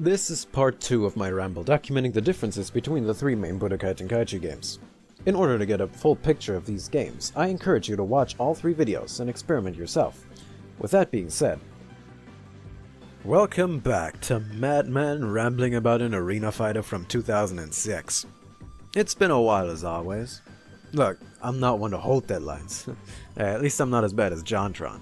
This is part 2 of my ramble documenting the differences between the three main Budokai Tenkaichi games. In order to get a full picture of these games, I encourage you to watch all 3 videos and experiment yourself. With that being said, welcome back to Madman rambling about an arena fighter from 2006. It's been a while as always. Look, I'm not one to hold deadlines. At least I'm not as bad as JonTron.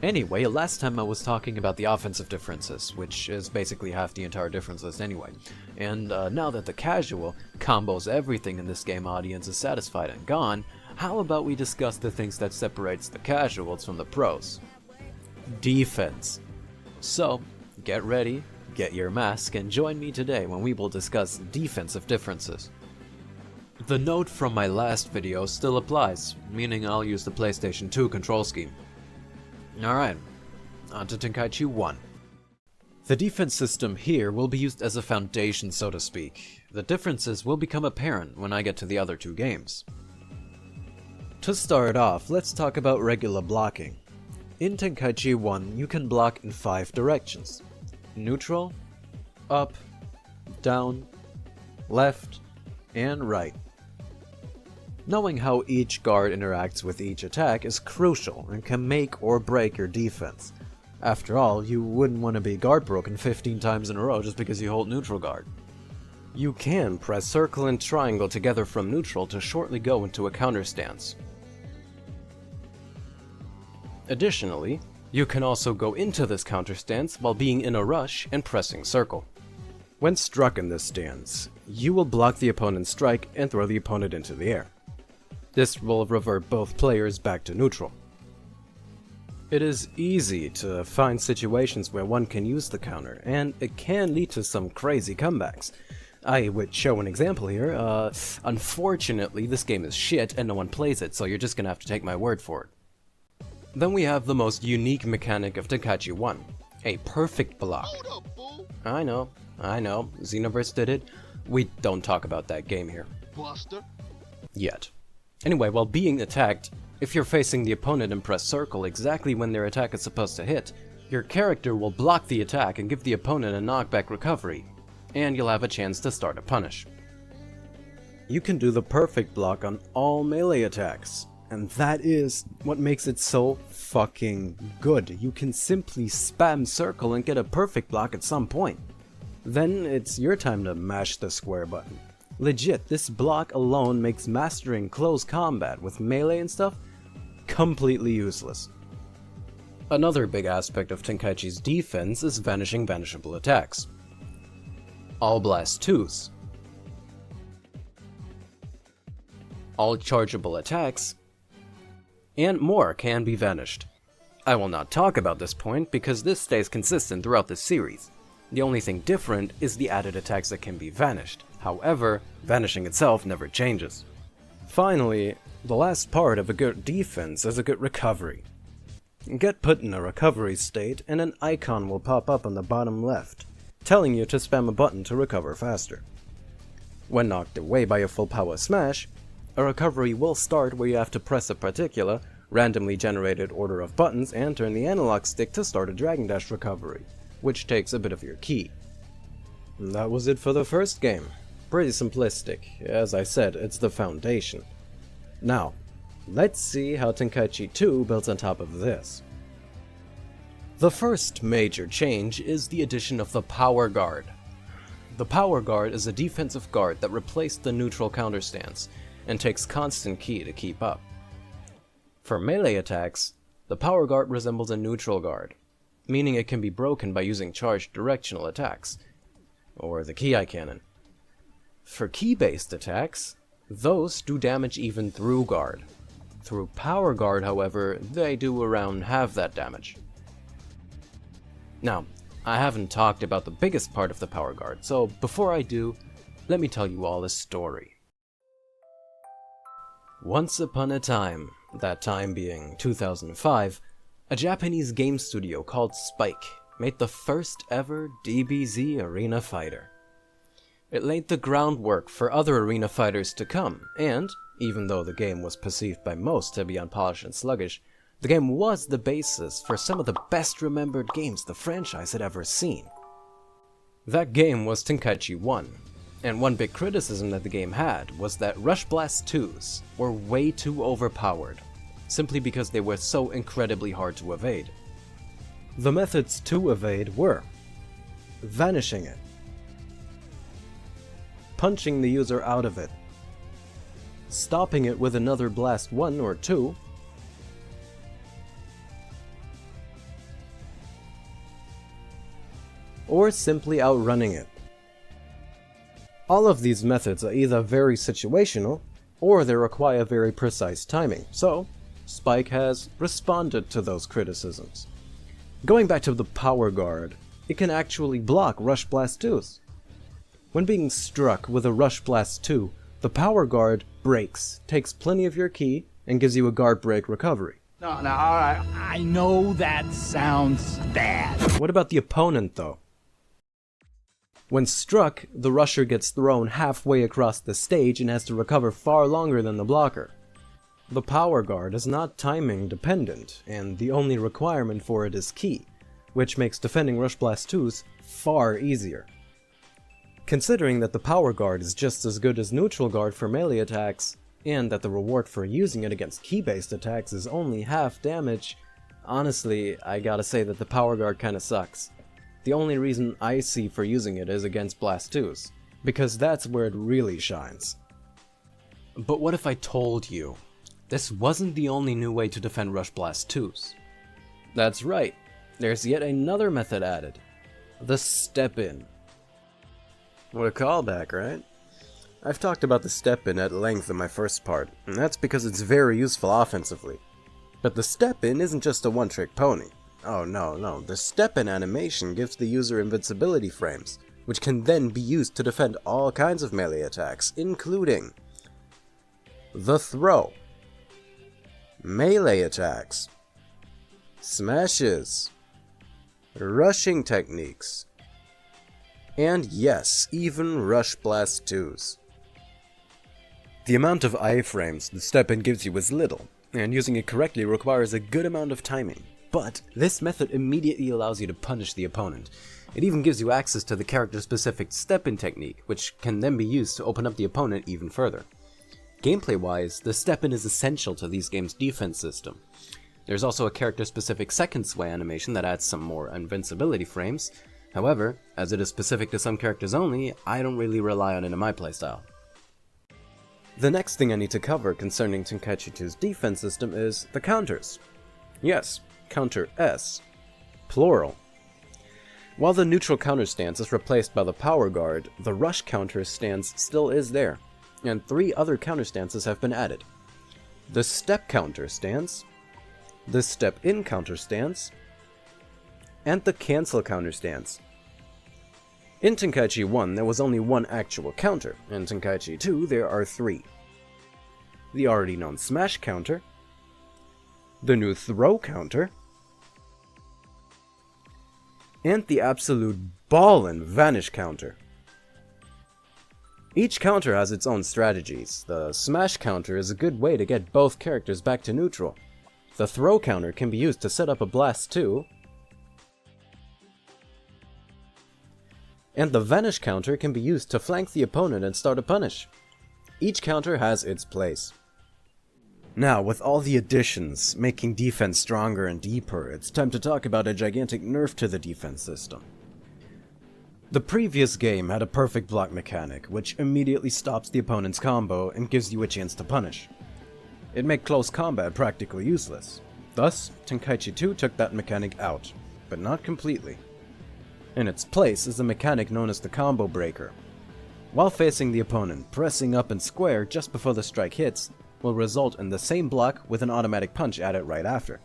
Anyway, last time I was talking about the offensive differences, which is basically half the entire difference list anyway. And now that the casual combos everything in this game audience is satisfied and gone, how about we discuss the things that separates the casuals from the pros? Defense. So, get ready, get your mask, and join me today when we will discuss defensive differences. The note from my last video still applies, meaning I'll use the PlayStation 2 control scheme. Alright, on to Tenkaichi 1. The defense system here will be used as a foundation, so to speak. The differences will become apparent when I get to the other 2 games. To start off, let's talk about regular blocking. In Tenkaichi 1, you can block in 5 directions. Neutral, up, down, left, and right. Knowing how each guard interacts with each attack is crucial and can make or break your defense. After all, you wouldn't want to be guard broken 15 times in a row just because you hold neutral guard. You can press circle and triangle together from neutral to shortly go into a counter stance. Additionally, you can also go into this counter stance while being in a rush and pressing circle. When struck in this stance, you will block the opponent's strike and throw the opponent into the air. This will revert both players back to neutral. It is easy to find situations where one can use the counter, and it can lead to some crazy comebacks. I would show an example here. Unfortunately, this game is shit and no one plays it, so you're just gonna have to take my word for it. Then we have the most unique mechanic of Tenkaichi 1, a perfect block. I know, Xenoverse did it. We don't talk about that game here. Buster. Yet. Anyway, while being attacked, if you're facing the opponent and press circle exactly when their attack is supposed to hit, your character will block the attack and give the opponent a knockback recovery, and you'll have a chance to start a punish. You can do the perfect block on all melee attacks, and that is what makes it so fucking good. You can simply spam circle and get a perfect block at some point. Then it's your time to mash the square button. Legit, this block alone makes mastering close combat with melee and stuff completely useless. Another big aspect of Tenkaichi's defense is vanishing vanishable attacks. All blast 2s. All chargeable attacks, and more can be vanished. I will not talk about this point because this stays consistent throughout the series. The only thing different is the added attacks that can be vanished. However, vanishing itself never changes. Finally, the last part of a good defense is a good recovery. Get put in a recovery state and an icon will pop up on the bottom left, telling you to spam a button to recover faster. When knocked away by a full power smash, a recovery will start where you have to press a particular, randomly generated order of buttons and turn the analog stick to start a Dragon Dash recovery, which takes a bit of your ki. And that was it for the first game. Pretty simplistic. As I said, it's the foundation. Now, let's see how Tenkaichi 2 builds on top of this. The first major change is the addition of the Power Guard. The Power Guard is a defensive guard that replaced the neutral counter stance and takes constant ki to keep up. For melee attacks, the Power Guard resembles a neutral guard, meaning it can be broken by using charged directional attacks, or the ki cannon. For ki-based attacks, those do damage even through guard. Through Power Guard, however, they do around half that damage. Now, I haven't talked about the biggest part of the Power Guard, so before I do, let me tell you all a story. Once upon a time, that time being 2005, a Japanese game studio called Spike made the first ever DBZ arena fighter. It laid the groundwork for other arena fighters to come, and, even though the game was perceived by most to be unpolished and sluggish, The game was the basis for some of the best remembered games the franchise had ever seen. That game was Tenkaichi 1, and one big criticism that the game had was that Rush Blast 2s were way too overpowered, simply because they were so incredibly hard to evade. The methods to evade were vanishing it, punching the user out of it, stopping it with another blast 1 or 2, or simply outrunning it. All of these methods are either very situational, or they require very precise timing, so Spike has responded to those criticisms. Going back to the Power Guard, it can actually block Rush Blast 2s. When being struck with a Rush Blast 2, the Power Guard breaks, takes plenty of your ki, and gives you a guard break recovery. No, alright, I know that sounds bad. What about the opponent though? When struck, the rusher gets thrown halfway across the stage and has to recover far longer than the blocker. The Power Guard is not timing dependent, and the only requirement for it is ki, which makes defending Rush Blast 2s far easier. Considering that the Power Guard is just as good as Neutral Guard for melee attacks, and that the reward for using it against ki-based attacks is only half damage, honestly, I gotta say that the Power Guard kinda sucks. The only reason I see for using it is against Blast 2s, because that's where it really shines. But what if I told you this wasn't the only new way to defend Rush Blast 2s? That's right, there's yet another method added. The step-in. What a callback, right? I've talked about the step-in at length in my first part, and that's because it's very useful offensively. But the step-in isn't just a one-trick pony. Oh no, the step-in animation gives the user invincibility frames, which can then be used to defend all kinds of melee attacks, including the throw, melee attacks, smashes, rushing techniques, and yes, even Rush Blast 2s. The amount of iframes the step-in gives you is little, and using it correctly requires a good amount of timing. But this method immediately allows you to punish the opponent. It even gives you access to the character-specific step-in technique, which can then be used to open up the opponent even further. Gameplay-wise, the step-in is essential to these games' defense system. There's also a character-specific second sway animation that adds some more invincibility frames. However, as it is specific to some characters only, I don't really rely on it in my playstyle. The next thing I need to cover concerning Tenkaichi 2's defense system is the counters. Yes, counter S, plural. While the neutral counter stance is replaced by the Power Guard, the rush counter stance still is there, and 3 other counter stances have been added. The step counter stance, the step in counter stance, and the cancel counter stance. In Tenkaichi 1 there was only one actual counter, in Tenkaichi 2 there are 3. The already known smash counter, the new throw counter, and the absolute ballin' vanish counter. Each counter has its own strategies. The smash counter is a good way to get both characters back to neutral. The throw counter can be used to set up a blast 2, and the vanish counter can be used to flank the opponent and start a punish. Each counter has its place. Now, with all the additions making defense stronger and deeper, it's time to talk about a gigantic nerf to the defense system. The previous game had a perfect block mechanic, which immediately stops the opponent's combo and gives you a chance to punish. It made close combat practically useless. Thus, Tenkaichi 2 took that mechanic out, but not completely. In its place is a mechanic known as the combo breaker. While facing the opponent, pressing up and square just before the strike hits will result in the same block with an automatic punch added right after.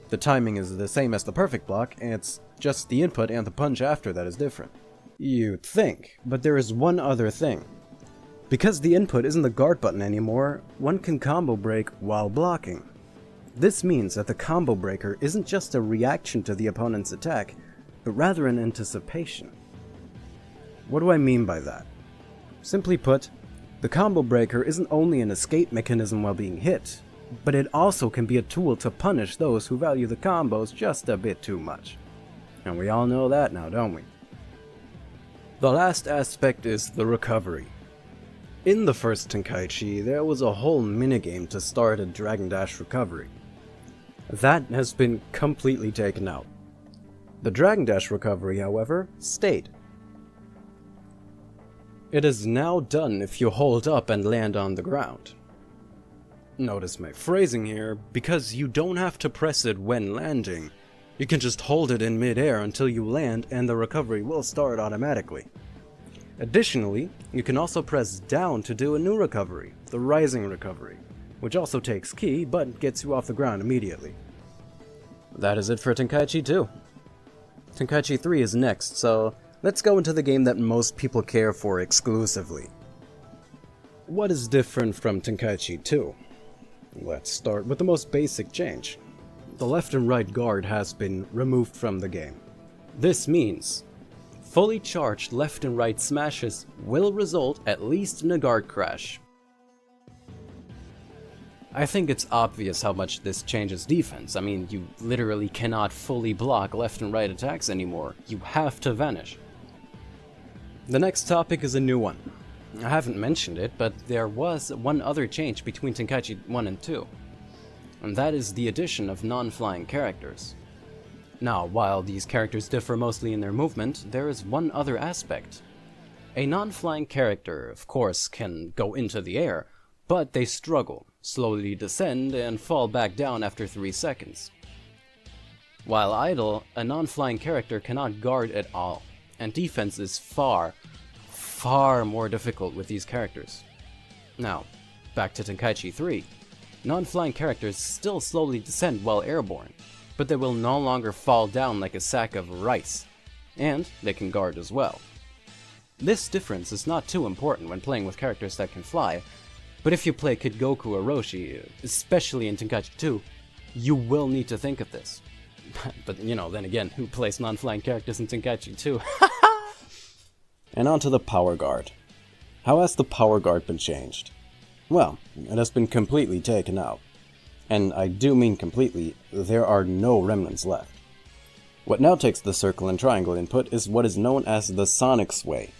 The timing is the same as the perfect block, and it's just the input and the punch after that is different. You'd think, but there is one other thing. Because the input isn't the guard button anymore, one can combo break while blocking. This means that the combo breaker isn't just a reaction to the opponent's attack, but rather an anticipation. What do I mean by that? Simply put, the combo breaker isn't only an escape mechanism while being hit, but it also can be a tool to punish those who value the combos just a bit too much. And we all know that now, don't we? The last aspect is the recovery. In the first Tenkaichi, there was a whole minigame to start a Dragon Dash recovery. That has been completely taken out. The Dragon Dash recovery, however, stayed. It is now done if you hold up and land on the ground. Notice my phrasing here, because you don't have to press it when landing. You can just hold it in mid-air until you land and the recovery will start automatically. Additionally, you can also press down to do a new recovery, the Rising recovery, which also takes ki but gets you off the ground immediately. That is it for Tenkaichi 2. Tenkaichi 3 is next, so let's go into the game that most people care for exclusively. What is different from Tenkaichi 2? Let's start with the most basic change. The left and right guard has been removed from the game. This means fully charged left and right smashes will result at least in a guard crash. I think it's obvious how much this changes defense. I mean, you literally cannot fully block left and right attacks anymore. You have to vanish. The next topic is a new one. I haven't mentioned it, but there was one other change between Tenkaichi 1 and 2. And that is the addition of non-flying characters. Now, while these characters differ mostly in their movement, there is one other aspect. A non-flying character, of course, can go into the air, but they struggle, slowly descend, and fall back down after 3 seconds. While idle, a non-flying character cannot guard at all, and defense is far more difficult with these characters. Now, back to Tenkaichi 3. Non-flying characters still slowly descend while airborne, but they will no longer fall down like a sack of rice, and they can guard as well. This difference is not too important when playing with characters that can fly, but if you play Kid Goku or Roshi, especially in Tenkaichi 2, you will need to think of this. But you know, then again, who plays non-flying characters in Tenkaichi 2? And on to the Power Guard. How has the Power Guard been changed? Well, it has been completely taken out. And I do mean completely, there are no remnants left. What now takes the circle and triangle input is what is known as the Sonic Sway.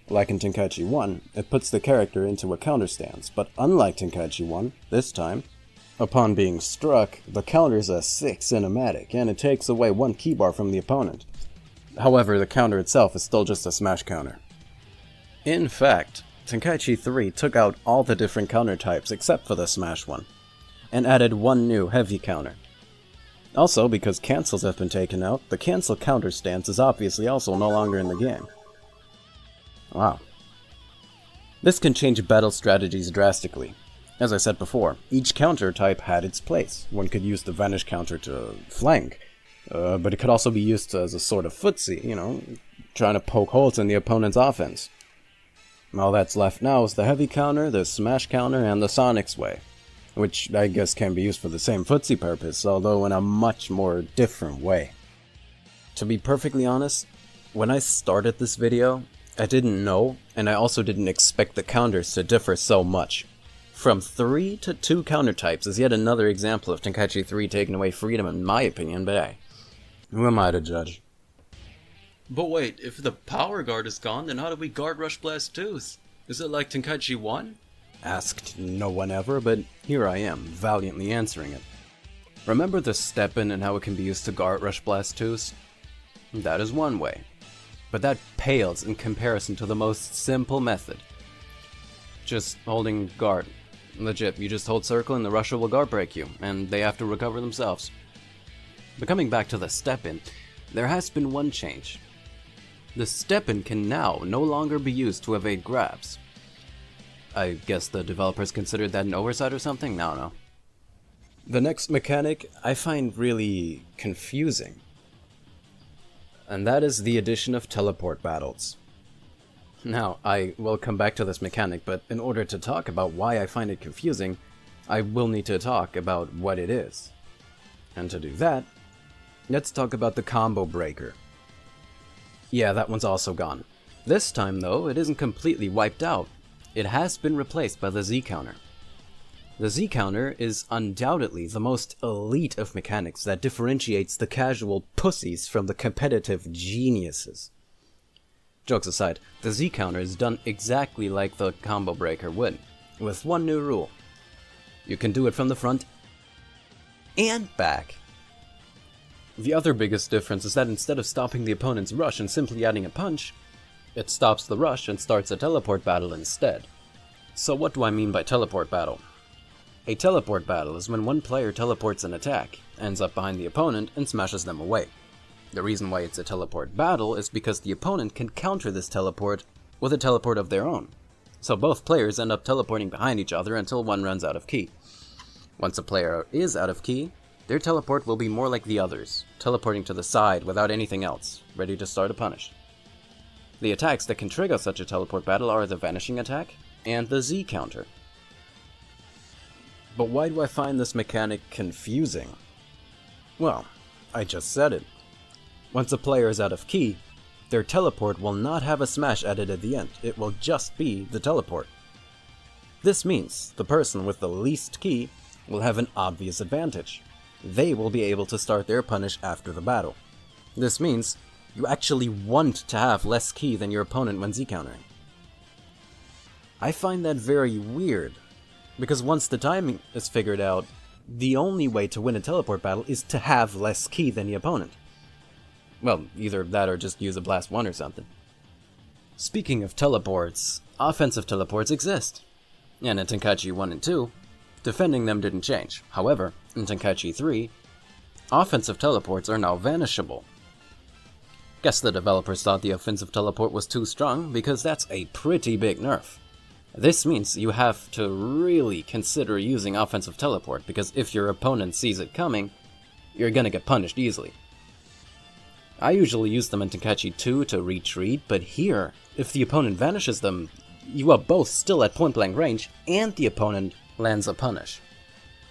Like in Tenkaichi 1, it puts the character into a counter stance, but unlike Tenkaichi 1, this time, upon being struck, the counter is a sick cinematic, and it takes away 1 keybar from the opponent. However, the counter itself is still just a smash counter. In fact, Tenkaichi 3 took out all the different counter types except for the smash one, and added 1 new heavy counter. Also, because cancels have been taken out, the cancel counter stance is obviously also no longer in the game. Wow. This can change battle strategies drastically. As I said before, each counter type had its place. One could use the vanish counter to flank, but it could also be used as a sort of footsie, you know, trying to poke holes in the opponent's offense. All that's left now is the heavy counter, the smash counter, and the Sonic Sway, which I guess can be used for the same footsie purpose, although in a much more different way. To be perfectly honest, when I started this video, I didn't know, and I also didn't expect the counters to differ so much. From 3 to 2 counter types is yet another example of Tenkaichi 3 taking away freedom in my opinion, but hey, who am I to judge? But wait, if the power guard is gone, then how do we guard Rush Blast 2s? Is it like Tenkaichi 1? Asked no one ever, but here I am, valiantly answering it. Remember the step-in and how it can be used to guard Rush Blast 2s? That is one way. But that pales in comparison to the most simple method. Just holding guard. Legit, you just hold circle and the rusher will guard break you, and they have to recover themselves. But coming back to the step-in, there has been one change. The step-in can now no longer be used to evade grabs. I guess the developers considered that an oversight or something? No. The next mechanic I find really confusing. And that is the addition of teleport battles. Now, I will come back to this mechanic, but in order to talk about why I find it confusing, I will need to talk about what it is. And to do that, let's talk about the combo breaker. Yeah, that one's also gone. This time, though, it isn't completely wiped out. It has been replaced by the Z counter. The Z counter is undoubtedly the most elite of mechanics that differentiates the casual pussies from the competitive geniuses. Jokes aside, the Z counter is done exactly like the combo breaker would, with one new rule. You can do it from the front and back. The other biggest difference is that instead of stopping the opponent's rush and simply adding a punch, it stops the rush and starts a teleport battle instead. So what do I mean by teleport battle? A teleport battle is when one player teleports an attack, ends up behind the opponent, and smashes them away. The reason why it's a teleport battle is because the opponent can counter this teleport with a teleport of their own. So both players end up teleporting behind each other until one runs out of ki. Once a player is out of ki, their teleport will be more like the others, teleporting to the side without anything else, ready to start a punish. The attacks that can trigger such a teleport battle are the Vanishing attack and the Z counter. But why do I find this mechanic confusing? Well, I just said it. Once a player is out of ki, their teleport will not have a smash added at the end, it will just be the teleport. This means the person with the least ki will have an obvious advantage. They will be able to start their punish after the battle. This means you actually want to have less ki than your opponent when Z-countering. I find that very weird, because once the timing is figured out, the only way to win a teleport battle is to have less ki than the opponent. Well, either that or just use a Blast 1 or something. Speaking of teleports, offensive teleports exist. And in Tenkaichi 1 and 2, defending them didn't change. However, in Tenkaichi 3, offensive teleports are now vanishable. Guess the developers thought the offensive teleport was too strong, because that's a pretty big nerf. This means you have to really consider using offensive teleport, because if your opponent sees it coming, you're gonna get punished easily. I usually use them in Tenkaichi 2 to retreat, but here, if the opponent vanishes them, you are both still at point-blank range, and the opponent lands a punish.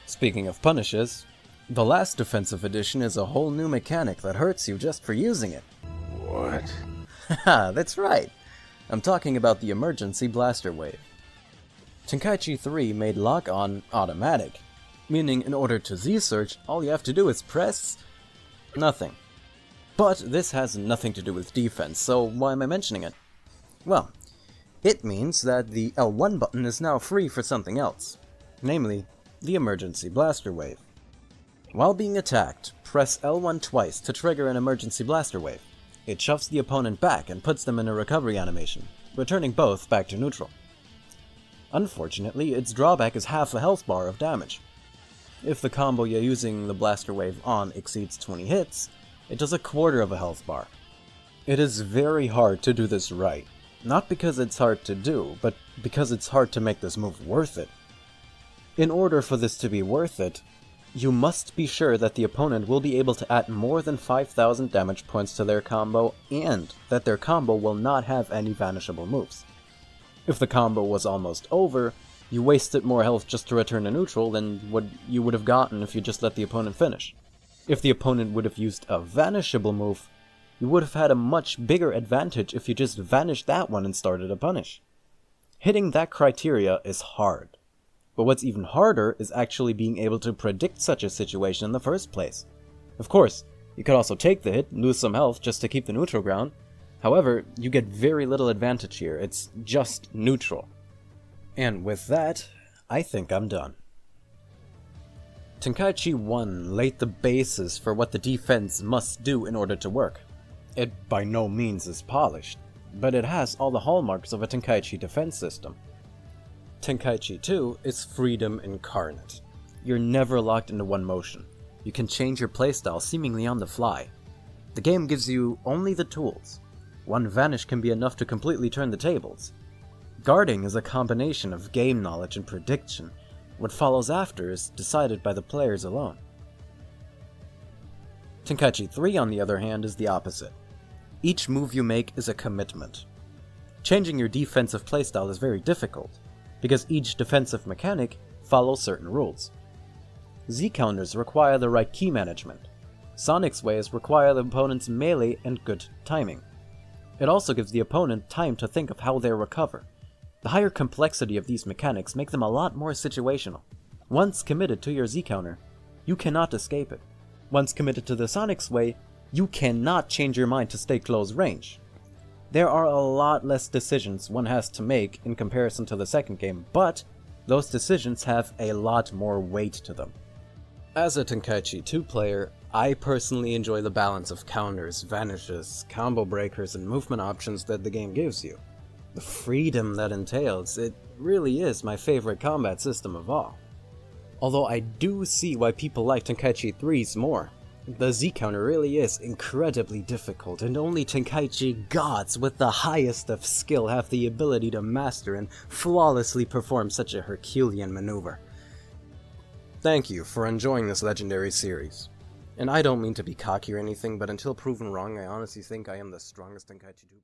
Speaking of punishes, the last defensive edition is a whole new mechanic that hurts you just for using it. What? Haha, that's right. I'm talking about the emergency blaster wave. Tenkaichi 3 made lock-on automatic, meaning in order to Z-search, all you have to do is press nothing. But this has nothing to do with defense, so why am I mentioning it? Well, it means that the L1 button is now free for something else, namely, the emergency blaster wave. While being attacked, press L1 twice to trigger an emergency blaster wave. It shoves the opponent back and puts them in a recovery animation, returning both back to neutral. Unfortunately, its drawback is half a health bar of damage. If the combo you're using the blaster wave on exceeds 20 hits, it does a quarter of a health bar. It is very hard to do this right. Not because it's hard to do, but because it's hard to make this move worth it. In order for this to be worth it, you must be sure that the opponent will be able to add more than 5,000 damage points to their combo, and that their combo will not have any vanishable moves. If the combo was almost over, you wasted more health just to return to neutral than what you would have gotten if you just let the opponent finish. If the opponent would have used a vanishable move, you would have had a much bigger advantage if you just vanished that one and started a punish. Hitting that criteria is hard. But what's even harder is actually being able to predict such a situation in the first place. Of course, you could also take the hit, lose some health just to keep the neutral ground. However, you get very little advantage here, it's just neutral. And with that, I think I'm done. Tenkaichi 1 laid the basis for what the defense must do in order to work. It by no means is polished, but it has all the hallmarks of a Tenkaichi defense system. Tenkaichi 2 is freedom incarnate. You're never locked into one motion. You can change your playstyle seemingly on the fly. The game gives you only the tools. One vanish can be enough to completely turn the tables. Guarding is a combination of game knowledge and prediction. What follows after is decided by the players alone. Tenkaichi 3, on the other hand, is the opposite. Each move you make is a commitment. Changing your defensive playstyle is very difficult, because each defensive mechanic follows certain rules. Z-counters require the right key management. Sonic's ways require the opponent's melee and good timing. It also gives the opponent time to think of how they'll recover. The higher complexity of these mechanics make them a lot more situational. Once committed to your Z-counter, you cannot escape it. Once committed to the Sonic's way, you cannot change your mind to stay close range. There are a lot less decisions one has to make in comparison to the second game, but those decisions have a lot more weight to them. As a Tenkaichi 2 player, I personally enjoy the balance of counters, vanishes, combo breakers, and movement options that the game gives you. The freedom that entails, it really is my favorite combat system of all. Although I do see why people like Tenkaichi 3's more. The Z counter really is incredibly difficult, and only Tenkaichi gods with the highest of skill have the ability to master and flawlessly perform such a Herculean maneuver. Thank you for enjoying this legendary series. And I don't mean to be cocky or anything, but until proven wrong, I honestly think I am the strongest Tenkaichi 2 player.